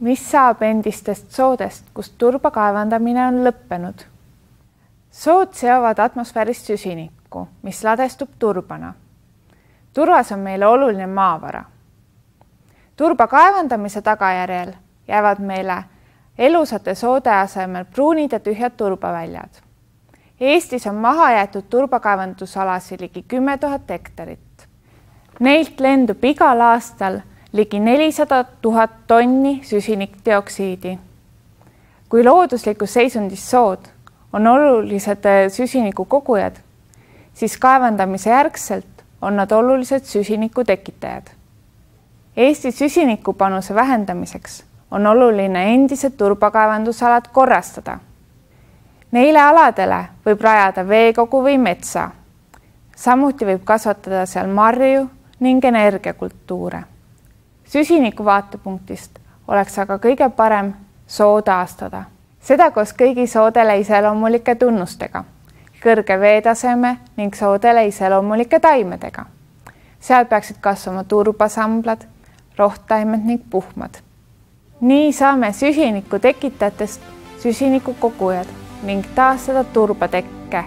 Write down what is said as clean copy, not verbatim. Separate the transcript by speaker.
Speaker 1: Mis saab endistest soodest, kus turba kaevandamine on lõppenud? Sood seovad atmosfäärist süsinikku, mis ladestub turbana. Turvas on meile oluline maavara. Turba kaevandamise tagajärjel jäävad meile elusate soode asemel pruunid ja tühjad turbaväljad. Eestis on maha jäetud turbakaevandusalasid ligi 10 000 hektarit. Neilt lendub igal aastal ligi 400 000 tonni süsinikdioksiidi. Kui looduslikus seisundis sood on olulised süsiniku kogujad, siis kaevandamise järgselt on nad olulised süsiniku tekitajad. Eesti süsinikupanuse vähendamiseks on oluline endised turbakaevandusalad korrastada. Neile aladele võib rajada veekogu või metsa. Samuti võib kasvatada seal marju ning energiakultuure. Süsiniku vaatepunktist oleks aga kõige parem soo taastada. Seda koos kõigi soodele iseloomulike tunnustega, kõrge veetaseme ning soodele iseloomulike taimedega. Seal peaksid kasvama turbasamblad, rohttaimed ning puhmad. Nii saame süsiniku tekitajatest süsiniku kogujad ning taastada turbatekke